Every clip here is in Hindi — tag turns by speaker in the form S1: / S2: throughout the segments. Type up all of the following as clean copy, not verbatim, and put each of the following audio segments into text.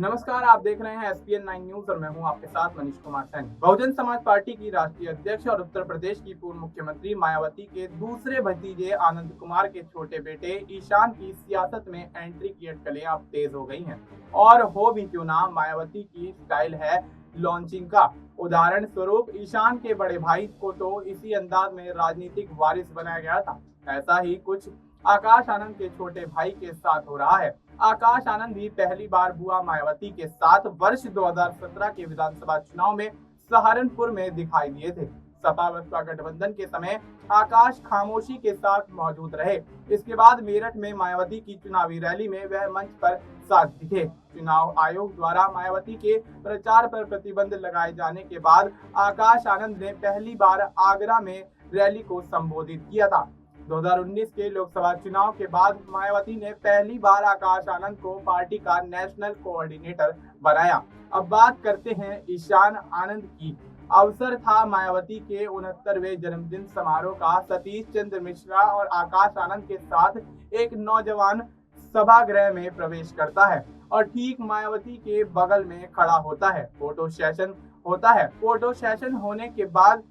S1: नमस्कार, आप देख रहे हैं एसपीएन 9 न्यूज और मैं हूं आपके साथ मनीष कुमार सैनी। बहुजन समाज पार्टी की राष्ट्रीय अध्यक्ष और उत्तर प्रदेश की पूर्व मुख्यमंत्री मायावती के दूसरे भतीजे आनंद कुमार के छोटे बेटे ईशान की सियासत में एंट्री की अटकलें अब तेज हो गई हैं। और हो भी क्यों ना, मायावती की स्टाइल है लॉन्चिंग का। उदाहरण स्वरूप ईशान के बड़े भाई को तो इसी अंदाज में राजनीतिक वारिस बनाया गया था। ऐसा ही कुछ आकाश आनंद के छोटे भाई के साथ हो रहा है। आकाश आनंद भी पहली बार बुआ मायावती के साथ वर्ष 2017 के विधानसभा चुनाव में सहारनपुर में दिखाई दिए थे। सपा बसपा गठबंधन के समय आकाश खामोशी के साथ मौजूद रहे। इसके बाद मेरठ में मायावती की चुनावी रैली में वह मंच पर साथ दिखे। चुनाव आयोग द्वारा मायावती के प्रचार पर प्रतिबंध लगाए जाने के बाद आकाश आनंद ने पहली बार आगरा में रैली को संबोधित किया था। 2019 के लोकसभा चुनाव के बाद मायावती ने पहली बार आकाश आनंद को पार्टी का नेशनल कोऑर्डिनेटर बनाया। अब बात करते हैं ईशान आनंद की। अवसर था मायावती के 69वें जन्मदिन समारोह का। सतीश चंद्र मिश्रा और आकाश आनंद के साथ एक नौजवान सभागृह में प्रवेश करता है और ठीक मायावती के बगल में खड़ा होता है। फोटो सेशन होता है। फोटो सेशन होने के बाद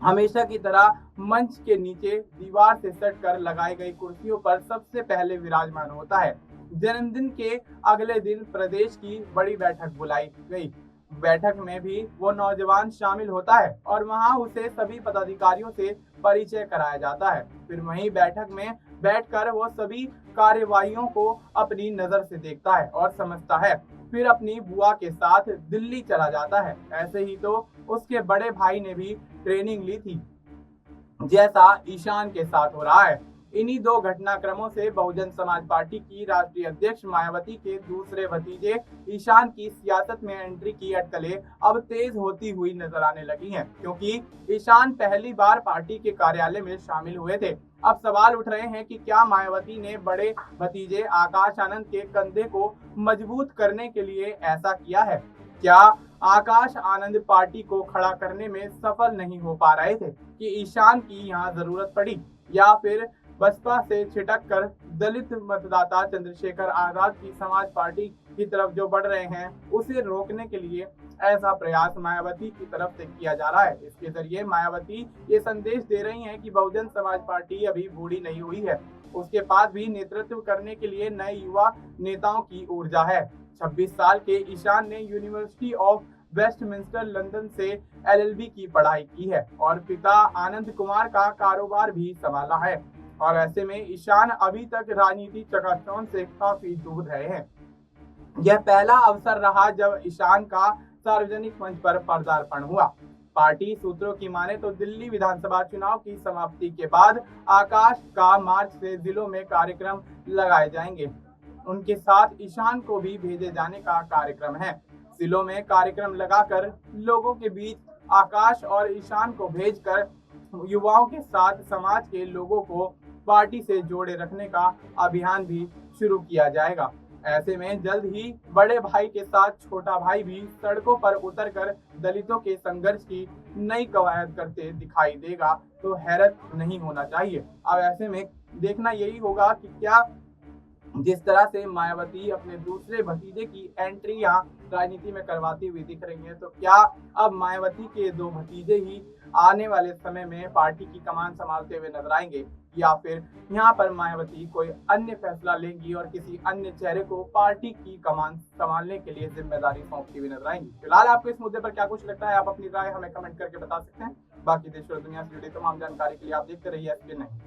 S1: हमेशा की तरह मंच के नीचे दीवार से सटकर लगाई गई कुर्सियों पर सबसे पहले विराजमान होता है। जन्मदिन के अगले दिन प्रदेश की बड़ी बैठक बुलाई गई। बैठक में भी वो नौजवान शामिल होता है और वहां उसे सभी पदाधिकारियों से परिचय कराया जाता है। फिर वहीं बैठक में बैठकर वो सभी कार्यवाहियों को अपनी नजर से देखता है और समझता है। फिर अपनी बुआ के साथ दिल्ली चला जाता है। ऐसे ही तो उसके बड़े भाई ने भी ट्रेनिंग ली थी, जैसा ईशान के साथ हो रहा है। इन्हीं दो घटनाक्रमों से बहुजन समाज पार्टी की राष्ट्रीय अध्यक्ष मायावती के दूसरे भतीजे ईशान की सियासत में एंट्री की अटकलें अब तेज होती हुई नजर आने लगी हैं, क्योंकि ईशान पहली बार पार्टी के कार्यालय में शामिल हुए थे। अब सवाल उठ रहे हैं कि क्या मायावती ने बड़े भतीजे आकाश आनंद के कंधे को मजबूत करने के लिए ऐसा किया है? क्या आकाश आनंद पार्टी को खड़ा करने में सफल नहीं हो पा रहे थे कि ईशान की यहाँ जरूरत पड़ी, या फिर बसपा से छिटक कर दलित मतदाता चंद्रशेखर आजाद की समाज पार्टी की तरफ जो बढ़ रहे हैं, उसे रोकने के लिए ऐसा प्रयास मायावती की तरफ से किया जा रहा है? इसके जरिए मायावती ये संदेश दे रही हैं कि बहुजन समाज पार्टी अभी बूढ़ी नहीं हुई है। उसके पास भी नेतृत्व करने के लिए नए युवा नेताओं की ऊर्जा है। 26 साल के ईशान ने यूनिवर्सिटी ऑफ वेस्टमिंस्टर लंदन से एलएलबी की पढ़ाई की है और पिता आनंद कुमार का कारोबार भी संभाला है। और ऐसे में ईशान अभी तक राजनीति चकाचौंध से काफी दूर रहे हैं। यह पहला अवसर रहा जब ईशान का सार्वजनिक मंच पर पदार्पण हुआ। पार्टी सूत्रों की माने तो दिल्ली विधानसभा चुनाव की समाप्ति के बाद आकाश का मार्च से जिलों में कार्यक्रम लगाए जाएंगे। उनके साथ ईशान को भी भेजे जाने का कार्यक्रम है। जिलों में कार्यक्रम लगाकर लोगों के बीच आकाश और ईशान को भेजकर युवाओं के साथ समाज के लोगों को पार्टी से जोड़े रखने का अभियान भी शुरू किया जाएगा। ऐसे में जल्द ही बड़े भाई के साथ छोटा भाई भी सड़कों पर उतरकर दलितों के संघर्ष की नई कवायद करते दिखाई देगा, तो हैरत नहीं होना चाहिए। अब ऐसे में देखना यही होगा कि क्या जिस तरह से मायावती अपने दूसरे भतीजे की एंट्री यहाँ राजनीति में करवाती हुई दिख रही है, तो क्या अब मायावती के दो भतीजे ही आने वाले समय में पार्टी की कमान संभालते हुए नजर आएंगे, या फिर यहाँ पर मायावती कोई अन्य फैसला लेंगी और किसी अन्य चेहरे को पार्टी की कमान संभालने के लिए जिम्मेदारी सौंपती हुई नजर आएंगी? फिलहाल आपको इस मुद्दे पर क्या कुछ लगता है, आप अपनी राय हमें कमेंट करके बता सकते हैं। बाकी देश और दुनिया से जुड़ी तमाम जानकारी के लिए आप देखते रहिए एसपीएन 9।